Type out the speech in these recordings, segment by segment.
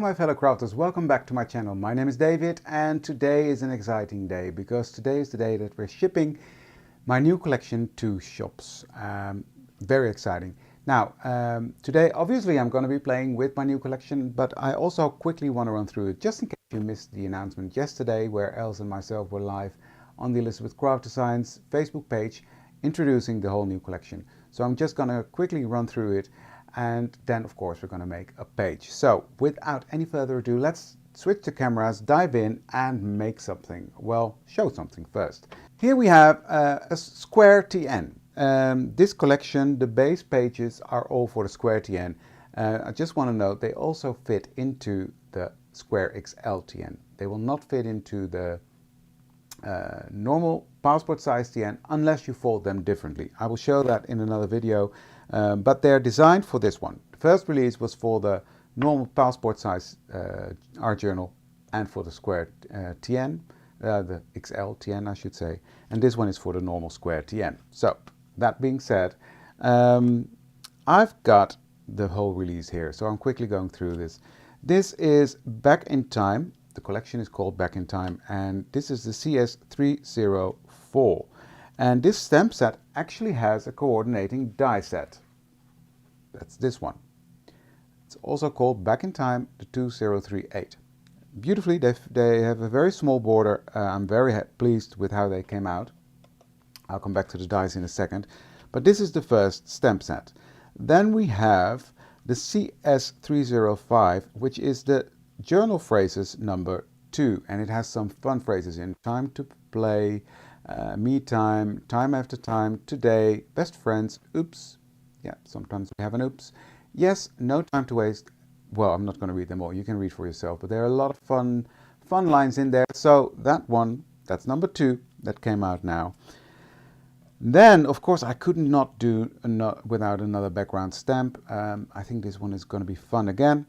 my fellow crafters, welcome back to my channel. My name is David and today is an exciting day because today is the day that we're shipping my new collection to shops. Very exciting. Now, today obviously I'm going to be playing with my new collection, but I also quickly want to run through it just in case you missed the announcement yesterday where Els and myself were live on the Elizabeth Craft Designs Facebook page introducing the whole new collection. So I'm just going to quickly run through it. And then of course we're going to make a page. So without any further ado, let's switch the cameras, dive in and make something. Well, show something first. Here we have a square TN. This collection, the base pages are all for the square TN. I just want to note they also fit into the square XL TN. They will not fit into the normal passport size TN unless you fold them differently. I will show that in another video. But they're designed for this one. The first release was for the normal passport size art journal and for the square TN, the XL TN I should say, and this one is for the normal square TN. So that being said, I've got the whole release here, so I'm quickly going through this. This is Back in Time. The collection is called Back in Time, and this is the CS304. And this stamp set actually has a coordinating die set. That's this one. It's also called Back in Time, the 2038. Beautifully, they have a very small border. I'm very pleased with how they came out. I'll come back to the dies in a second. But this is the first stamp set. Then we have the CS305, which is the journal phrases number 2. And it has some fun phrases in. Time to play, me time, time after time, today, best friends, oops. Yeah, sometimes we have an oops. Yes, no time to waste. Well, I'm not going to read them all. You can read for yourself. But there are a lot of fun lines in there. So that one, that's number 2 that came out now. Then, of course, I could not do without another background stamp. I think this one is going to be fun again.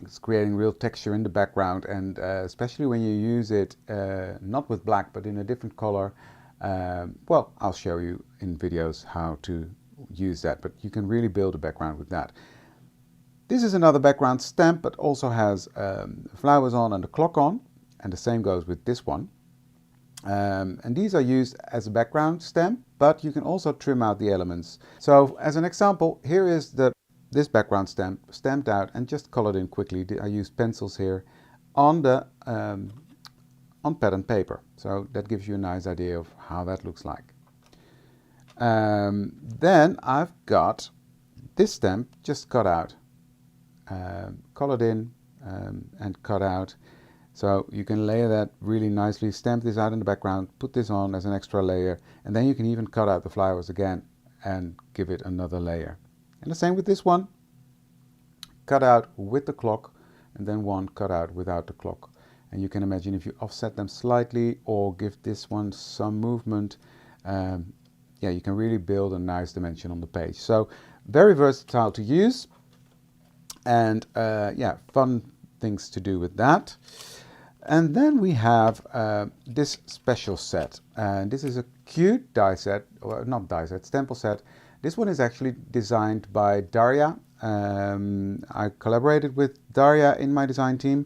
It's creating real texture in the background, and especially when you use it not with black but in a different color. Well, I'll show you in videos how to use that, but you can really build a background with that. This is another background stamp, but also has flowers on and a clock on, and the same goes with this one. And these are used as a background stamp, but you can also trim out the elements. So as an example, here is this background stamp stamped out and just colored in quickly. I used pencils here on the on pattern paper, so that gives you a nice idea of how that looks like. Then I've got this stamp just cut out, colored in and cut out, so you can layer that really nicely, stamp this out in the background, put this on as an extra layer, and then you can even cut out the flowers again and give it another layer. And the same with this one, cut out with the clock, and then one cut out without the clock. And you can imagine if you offset them slightly or give this one some movement, yeah, you can really build a nice dimension on the page. So very versatile to use, and yeah, fun things to do with that. And then we have this special set, and this is a cute die set, or not die set, stample set. This one is actually designed by Daria. I collaborated with Daria in my design team.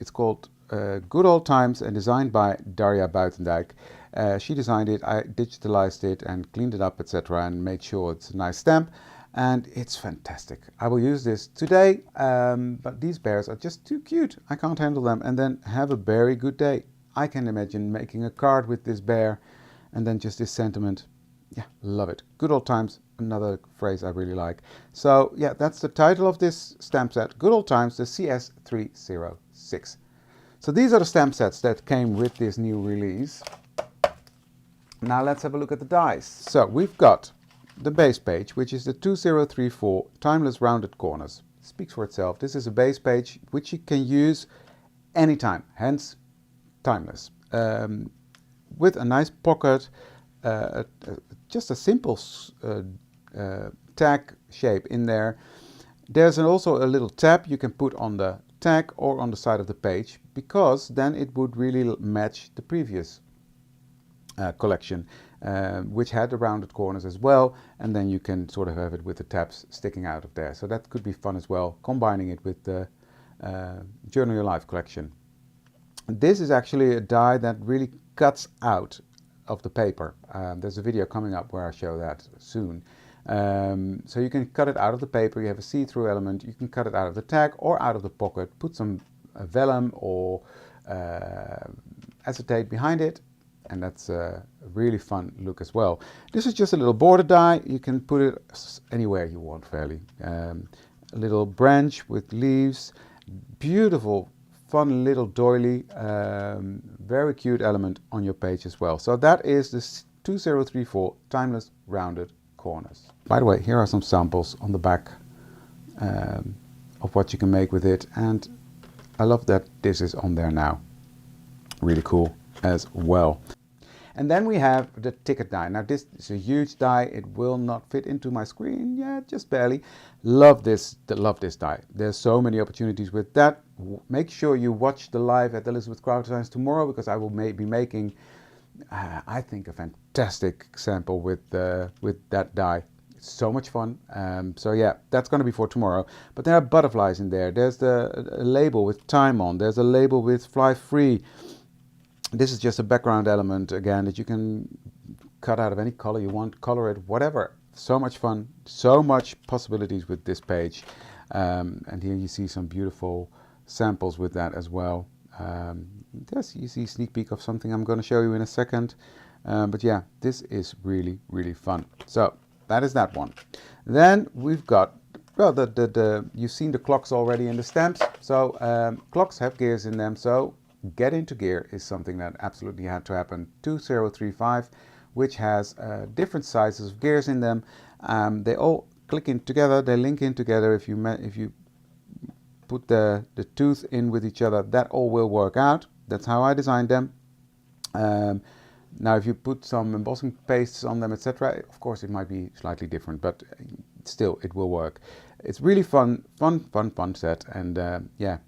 It's called Good Old Times and designed by Daria Buitendijk. She designed it, I digitalized it and cleaned it up, etc. and made sure it's a nice stamp. And it's fantastic. I will use this today, but these bears are just too cute. I can't handle them. And then have a very good day. I can imagine making a card with this bear and then just this sentiment. Yeah, love it. Good Old Times, another phrase I really like. So yeah, that's the title of this stamp set. Good Old Times, the CS306. So these are the stamp sets that came with this new release. Now let's have a look at the dies. So we've got the base page, which is the 2034 Timeless Rounded Corners. It speaks for itself. This is a base page which you can use anytime, hence timeless. With a nice pocket, just a simple tag shape in there. There's also a little tab you can put on the tag or on the side of the page, because then it would really match the previous collection, which had the rounded corners as well, and then you can sort of have it with the tabs sticking out of there. So that could be fun as well, combining it with the Journal Your Life collection. This is actually a die that really cuts out of the paper. There's a video coming up where I show that soon. So you can cut it out of the paper. You have a see-through element. You can cut it out of the tag or out of the pocket. Put some vellum or acetate behind it, and that's a really fun look as well. This is just a little border die. You can put it anywhere you want, fairly. A little branch with leaves. Beautiful, fun little doily. Very cute element on your page as well. So that is the 2034 Timeless Rounded Corners. By the way, here are some samples on the back of what you can make with it, and I love that this is on there now. Really cool as well. And then we have the ticket die. Now this is a huge die. It will not fit into my screen yet, just barely. Love this die. There's so many opportunities with that. Make sure you watch the live at Elizabeth Craft Designs tomorrow, because I will be making, I think, a fantastic sample with that die. It's so much fun. So yeah, that's going to be for tomorrow. But there are butterflies in there. There's a label with time on. There's a label with fly free. This is just a background element, again, that you can cut out of any color you want, color it, whatever. So much fun, so much possibilities with this page. And here you see some beautiful samples with that as well. You see a sneak peek of something I'm going to show you in a second. But yeah, this is really, really fun. So that is that one. Then we've got, well, you've seen the clocks already in the stamps. So clocks have gears in them, so get into gear is something that absolutely had to happen. 2035, which has different sizes of gears in them. They all click in together, they link in together. If you put the tooth in with each other, that all will work out. That's how I designed them. Now if you put some embossing pastes on them, etc., of course it might be slightly different, but still it will work. It's really fun set, and yeah.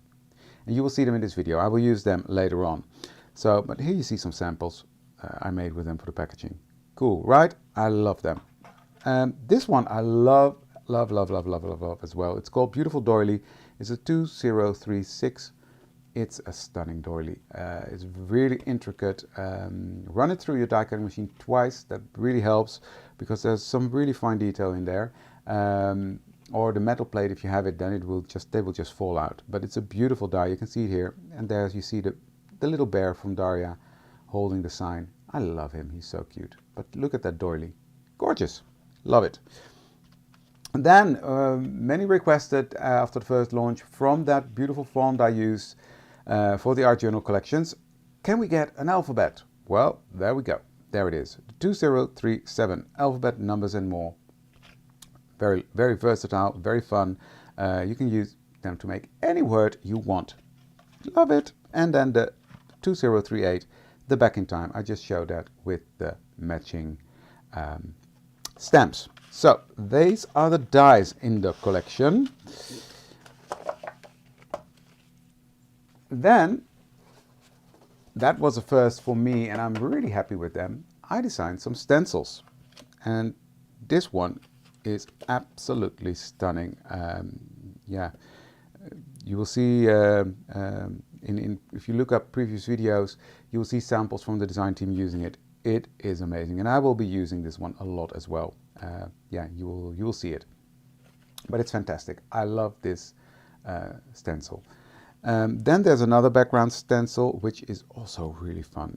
And you will see them in this video. I will use them later on. So, but here you see some samples I made with them for the packaging. Cool, right? I love them. This one I love as well. It's called Beautiful Doily. It's a 2036. It's a stunning doily. It's really intricate. Run it through your die cutting machine twice. That really helps, because there's some really fine detail in there. Or the metal plate, if you have it, then they will just fall out. But it's a beautiful die. You can see it here, and there you see the little bear from Daria holding the sign. I love him. He's so cute. But look at that doily, gorgeous. Love it. And then many requested after the first launch from that beautiful font I used for the art journal collections. Can we get an alphabet? Well, there we go. There it is. 2037 alphabet, numbers, and more. Very, very versatile, very fun. You can use them to make any word you want. Love it. And then the 2038, the back in time. I just showed that with the matching stamps. So these are the dies in the collection. Then, that was a first for me, and I'm really happy with them. I designed some stencils, and this one is absolutely stunning. Yeah, you will see if you look up previous videos, you will see samples from the design team using it. It is amazing, and I will be using this one a lot as well. Yeah, you will see it, but it's fantastic. I love this stencil. Then there's another background stencil, which is also really fun.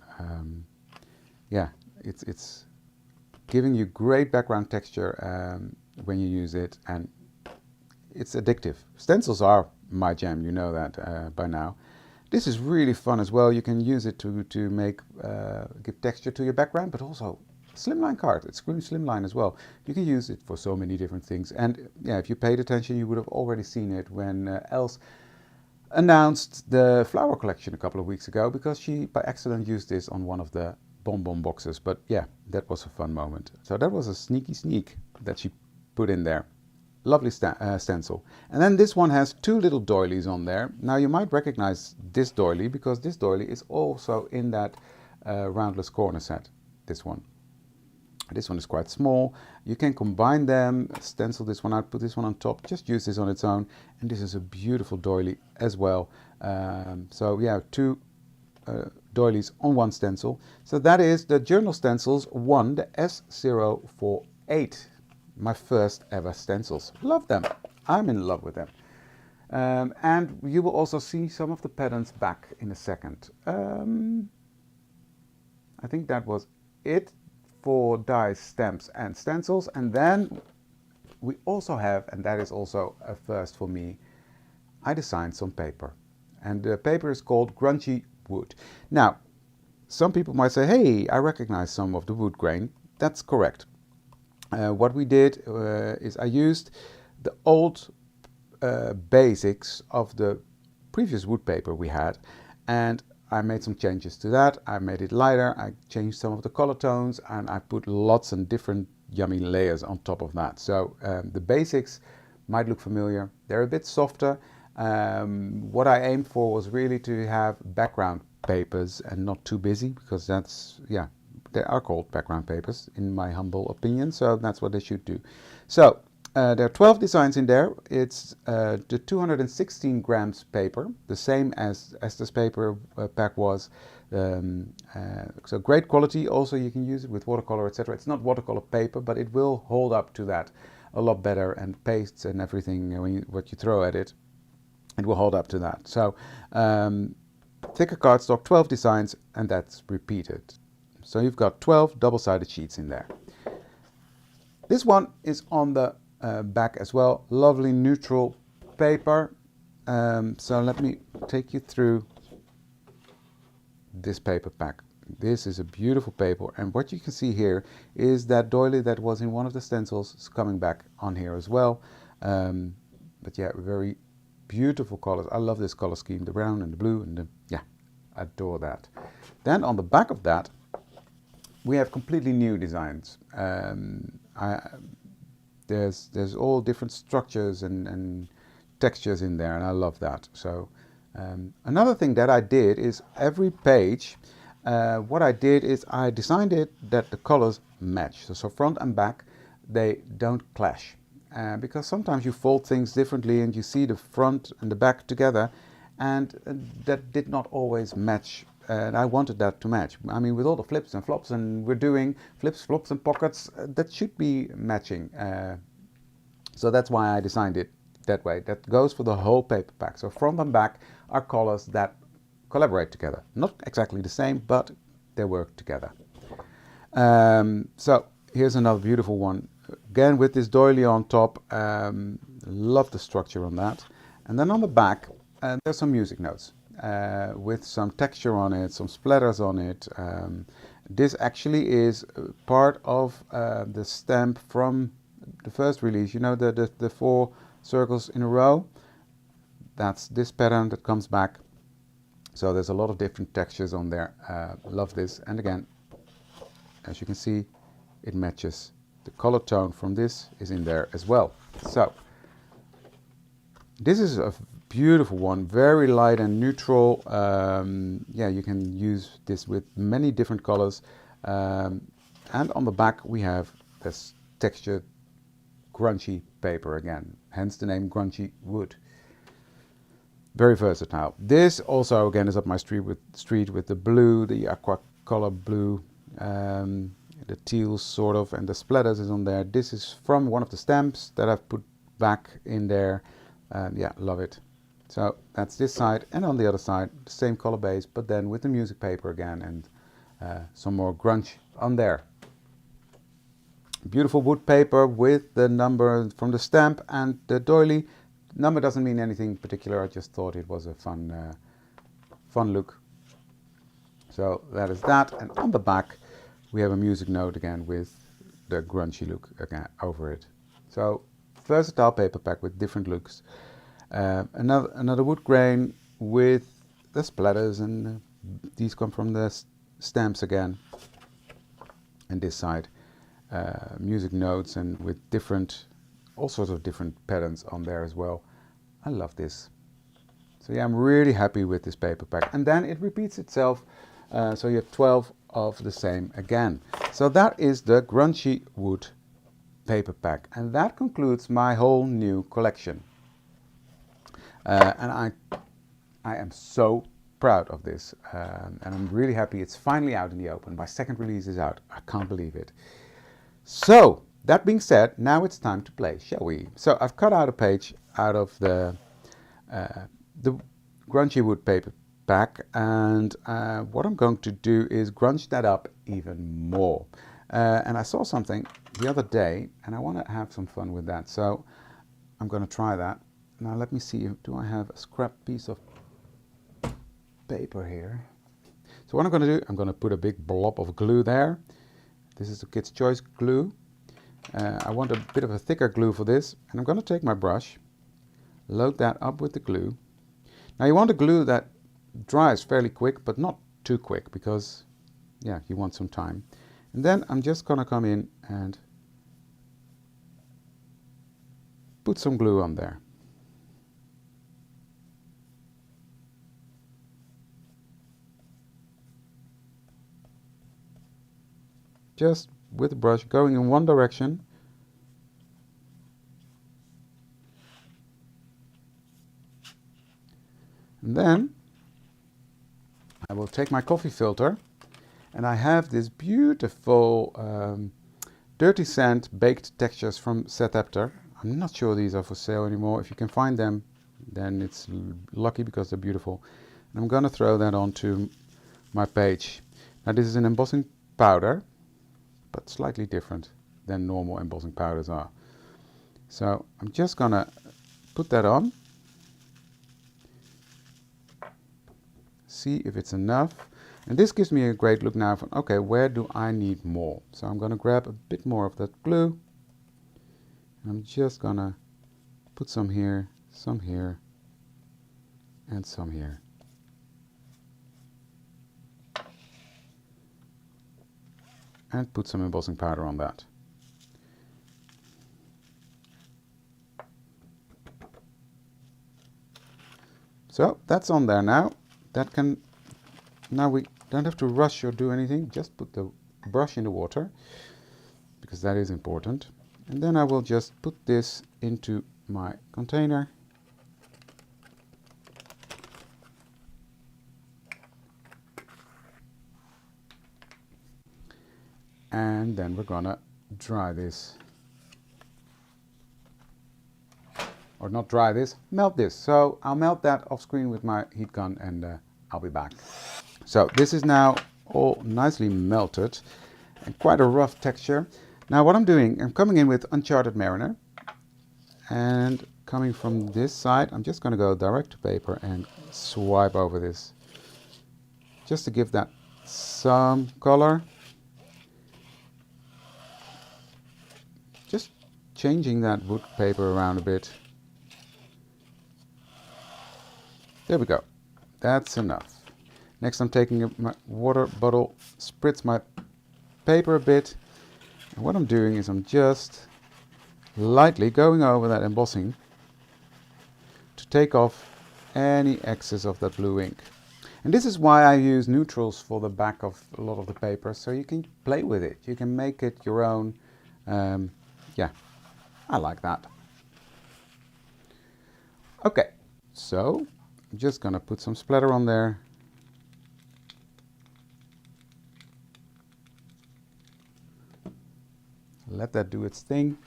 Yeah, it's giving you great background texture when you use it, and it's addictive. Stencils are my jam, you know that by now. This is really fun as well. You can use it to make give texture to your background, but also slimline card. It's really slimline as well. You can use it for so many different things. And yeah, if you paid attention, you would have already seen it when Els announced the flower collection a couple of weeks ago, because she by accident used this on one of the bonbon boxes. But yeah, that was a fun moment. So that was a sneaky sneak that she put in there. Lovely stencil. And then this one has two little doilies on there. Now you might recognize this doily, because this doily is also in that roundless corner set. this one. This one is quite small. You can combine them, stencil this one out, put this one on top, just use this on its own. And this is a beautiful doily as well. So yeah, two doilies on one stencil. So that is the Journal Stencils 1, the S048. My first ever stencils. Love them. I'm in love with them. And you will also see some of the patterns back in a second. I think that was it for dies, stamps and stencils. And then we also have, and that is also a first for me, I designed some paper. And the paper is called Grungy wood. Now, some people might say, hey, I recognize some of the wood grain. That's correct. What we did is I used the old basics of the previous wood paper we had, and I made some changes to that. I made it lighter, I changed some of the color tones, and I put lots and different yummy layers on top of that. So the basics might look familiar. They're a bit softer. What I aimed for was really to have background papers and not too busy, because that's, yeah, they are called background papers in my humble opinion, so that's what they should do. So there are 12 designs in there. It's the 216 grams paper, the same as this paper pack was. So great quality. Also, you can use it with watercolor, etc. It's not watercolor paper, but it will hold up to that a lot better, and pastes and everything, what you throw at it, it will hold up to that. So thicker cardstock, 12 designs, and that's repeated. So you've got 12 double-sided sheets in there. This one is on the back as well. Lovely neutral paper. So let me take you through this paper pack. This is a beautiful paper, and what you can see here is that doily that was in one of the stencils is coming back on here as well. But yeah, very beautiful colors. I love this color scheme, the brown and the blue, and yeah, adore that. Then on the back of that, we have completely new designs. There's all different structures and textures in there, and I love that. So another thing that I did is every page, what I did is I designed it that the colors match. So front and back, they don't clash. Because sometimes you fold things differently and you see the front and the back together, and that did not always match. And I wanted that to match. I mean, with all the flips and flops, and we're doing flips, flops and pockets, that should be matching. So that's why I designed it that way. That goes for the whole paper pack. So front and back are colors that collaborate together. Not exactly the same, but they work together. So here's another beautiful one. Again, with this doily on top. Love the structure on that. And then on the back, there's some music notes. With some texture on it, some splatters on it. This actually is part of the stamp from the first release. You know, the 4 circles in a row? That's this pattern that comes back. So there's a lot of different textures on there. Love this. And again, as you can see, it matches. The color tone from this is in there as well. So this is a beautiful one, very light and neutral. Yeah, you can use this with many different colors. And on the back we have this textured grungy paper again, hence the name Grungy wood. Very versatile. This also again is up my street with the blue, the aqua color blue, the teal sort of, and the splatters is on there. This is from one of the stamps that I've put back in there. Yeah, love it. So that's this side, and on the other side the same color base, but then with the music paper again, and some more grunge on there. Beautiful wood paper with the number from the stamp, and the doily number doesn't mean anything particular. I just thought it was a fun look. So that is that, and on the back we have a music note again with the grungy look again over it. So versatile paper pack with different looks. Another wood grain with the splatters, and these come from the stamps again. And this side, music notes, and with all sorts of different patterns on there as well. I love this. So yeah, I'm really happy with this paper pack. And then it repeats itself. So you have 12 of the same again. So that is the Grungy wood paper pack, and that concludes my whole new collection. And I am so proud of this, and I'm really happy it's finally out in the open. My second release is out. I can't believe it. So that being said, now it's time to play, shall we? So I've cut out a page out of the Grungy wood paper pack, and what I'm going to do is grunge that up even more. And I saw something the other day, and I want to have some fun with that. So I'm going to try that. Now let me see, do I have a scrap piece of paper here? So what I'm going to do, I'm going to put a big blob of glue there. This is the Kids' Choice glue. I want a bit of a thicker glue for this, and I'm going to take my brush, load that up with the glue. Now you want a glue that dries fairly quick, but not too quick, because yeah, you want some time. And then I'm just going to come in and put some glue on there. Just with the brush going in one direction. And then I will take my coffee filter, and I have this beautiful dirty sand baked textures from Setapter. I'm not sure these are for sale anymore. If you can find them, then it's lucky, because they're beautiful. And I'm going to throw that onto my page. Now this is an embossing powder, but slightly different than normal embossing powders are. So I'm just going to put that on. See if it's enough. And this gives me a great look now from, okay, where do I need more? So I'm going to grab a bit more of that glue. I'm just going to put some here, and some here. And put some embossing powder on that. So that's on there now. Now we don't have to rush or do anything. Just put the brush in the water, because that is important. And then I will just put this into my container. And then we're gonna dry this. Or not dry this, melt this. So I'll melt that off screen with my heat gun, and I'll be back. So this is now all nicely melted, and quite a rough texture. Now what I'm doing, I'm coming in with Uncharted Mariner, and coming from this side, I'm just going to go direct to paper and swipe over this, just to give that some color. Just changing that wood paper around a bit. There we go. That's enough. Next I'm taking my water bottle, spritz my paper a bit. And what I'm doing is I'm just lightly going over that embossing to take off any excess of that blue ink. And this is why I use neutrals for the back of a lot of the paper, so you can play with it. You can make it your own. Yeah, I like that. Okay, so I'm just gonna put some splatter on there. Let that do its thing.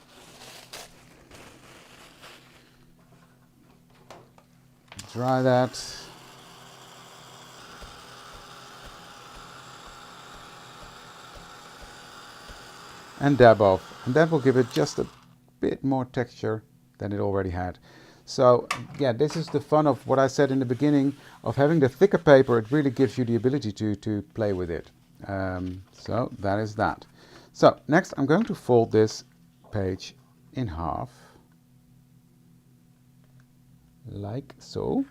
Dry that. And dab off. And that will give it just a bit more texture than it already had. So yeah, this is the fun of what I said in the beginning of having the thicker paper. It really gives you the ability to play with it. So that is that. So next I'm going to fold this page in half, like so.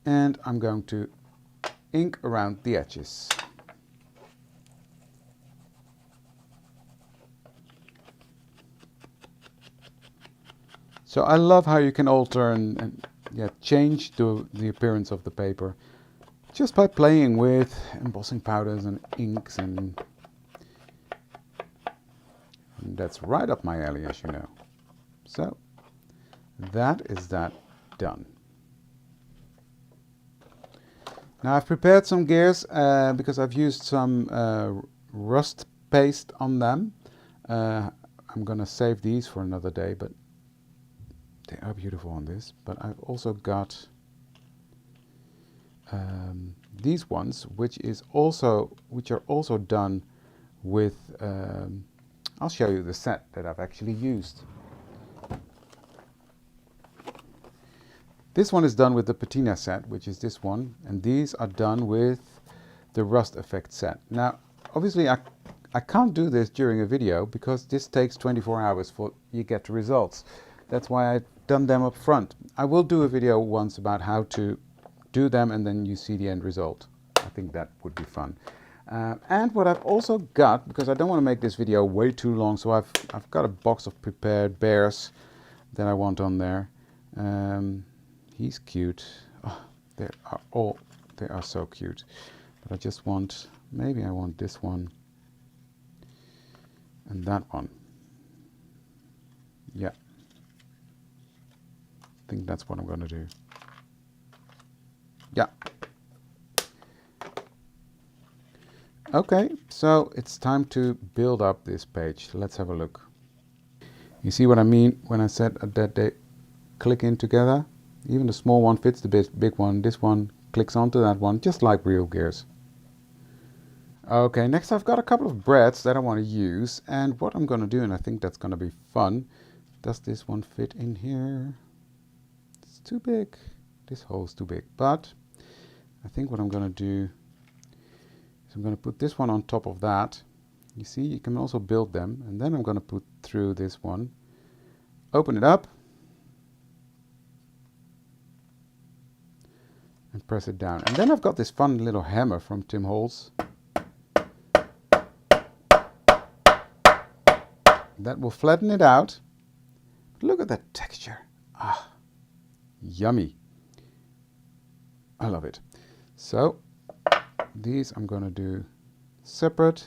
And I'm going to ink around the edges. So I love how you can alter and change the appearance of the paper just by playing with embossing powders and inks, and that's right up my alley, as you know. So that is that done. Now I've prepared some gears because I've used some rust paste on them. I'm gonna save these for another day, but they are beautiful on this. But I've also got these ones, which are also done with. I'll show you the set that I've actually used. This one is done with the patina set, which is this one, and these are done with the rust effect set. Now, obviously, I can't do this during a video because this takes 24 hours for you get the results. That's why I've done them up front. I will do a video once about how to do them, and then you see the end result. I think that would be fun. And what I've also got, because I don't want to make this video way too long, so I've got a box of prepared bears that I want on there. He's cute. Oh, they are so cute. But I just want, maybe I want this one and that one. Yeah. I think that's what I'm going to do. Yeah. Okay, so it's time to build up this page. Let's have a look. You see what I mean when I said that they click in together? Even the small one fits the big one. This one clicks onto that one, just like real gears. Okay, next I've got a couple of breads that I want to use, and what I'm going to do, and I think that's going to be fun. Does this one fit in here? It's too big. This hole's too big, but I think what I'm going to do, so I'm going to put this one on top of that. You see, you can also build them. And then I'm going to put through this one. Open it up. And press it down. And then I've got this fun little hammer from Tim Holtz. That will flatten it out. But look at that texture. Ah, yummy. I love it. So these I'm going to do separate.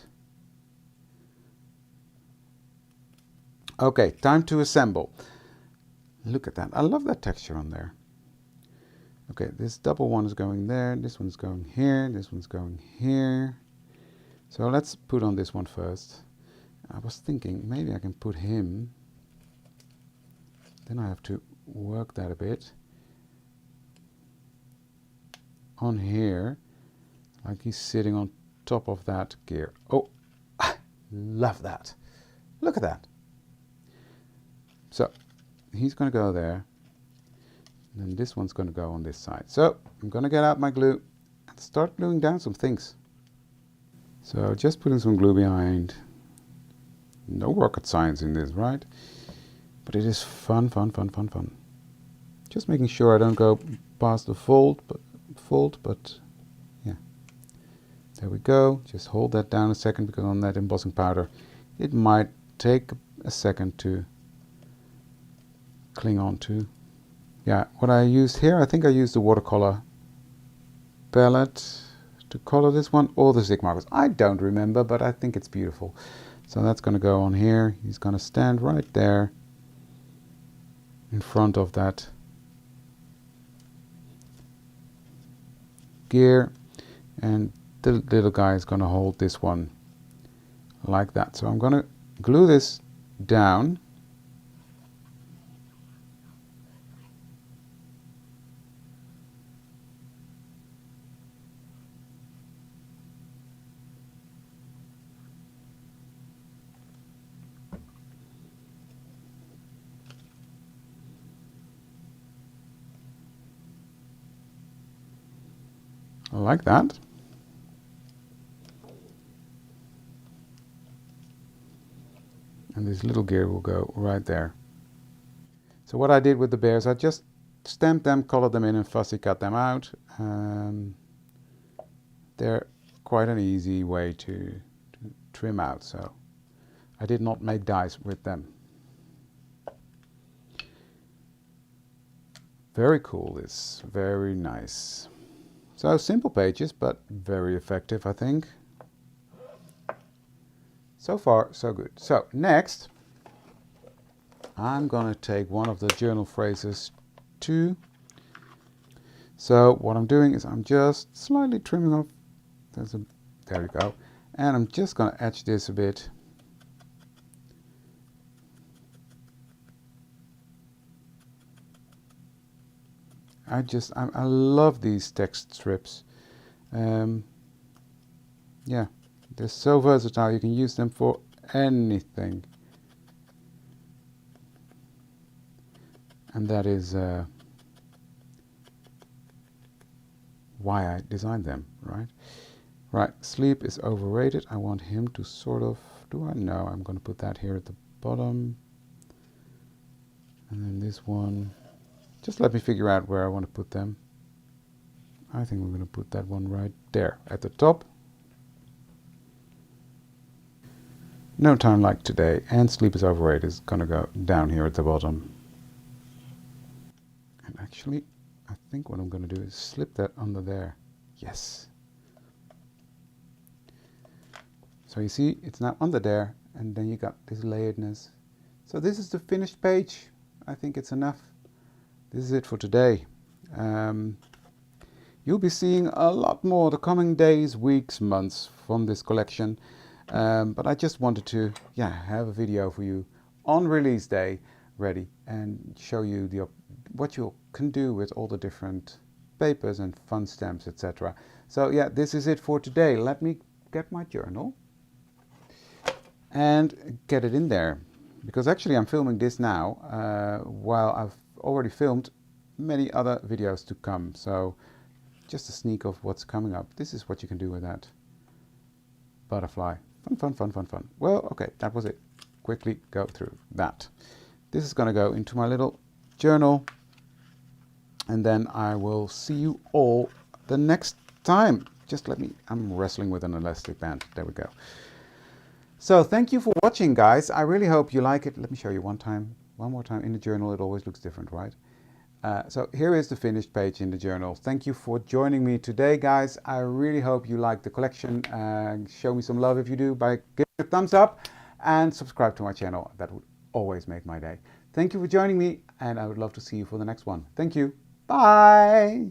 Okay, time to assemble. Look at that. I love that texture on there. Okay, this double one is going there. This one's going here. This one's going here. So let's put on this one first. I was thinking maybe I can put him. Then I have to work that a bit. On here. Like he's sitting on top of that gear. Oh, I love that. Look at that. So he's going to go there. And then this one's going to go on this side. So I'm going to get out my glue and start gluing down some things. So just putting some glue behind. No rocket science in this, right? But it is fun, fun, fun, fun, fun. Just making sure I don't go past the fold, but yeah. There we go. Just hold that down a second, because on that embossing powder it might take a second to cling on to. Yeah, what I used here, I think I used the watercolor palette to color this one, or the zig markers. I don't remember, but I think it's beautiful. So that's going to go on here. He's going to stand right there in front of that gear, and the little guy is going to hold this one like that. So I'm going to glue this down. Like that. And this little gear will go right there. So what I did with the bears, I just stamped them, colored them in, and fussy cut them out. They're quite an easy way to trim out, so I did not make dies with them. Very cool, this. Very nice. So simple pages, but very effective, I think. So far, so good. So next, I'm going to take one of the journal phrases too. So what I'm doing is I'm just slightly trimming off. There we go. And I'm just going to etch this a bit. I love these text strips. Yeah, they're so versatile. You can use them for anything. And that is why I designed them, right? Right, sleep is overrated. I want him to sort of, do I know? I'm going to put that here at the bottom. And then this one, just let me figure out where I want to put them. I think we're going to put that one right there at the top. No time like today, and sleep is overrated is going to go down here at the bottom. And actually, I think what I'm going to do is slip that under there. Yes. So you see, it's now under there, and then you got this layeredness. So this is the finished page. I think it's enough. This is it for today. You'll be seeing a lot more the coming days, weeks, months from this collection. But I just wanted to, have a video for you on release day ready and show you what you can do with all the different papers and fun stamps, etc. So yeah, this is it for today. Let me get my journal and get it in there, because actually I'm filming this now while I've already filmed many other videos to come. So just a sneak of what's coming up. This is what you can do with that butterfly. Fun, fun, fun, fun, fun. Well, okay, that was it. Quickly go through that. This is going to go into my little journal, and then I will see you all the next time. Just I'm wrestling with an elastic band. There we go. So thank you for watching, guys. I really hope you like it. Let me show you one more time in the journal. It always looks different, right? So here is the finished page in the journal. Thank you for joining me today, guys. I really hope you like the collection. Show me some love if you do by giving a thumbs up and subscribe to my channel. That would always make my day. Thank you for joining me, and I would love to see you for the next one. Thank you. Bye.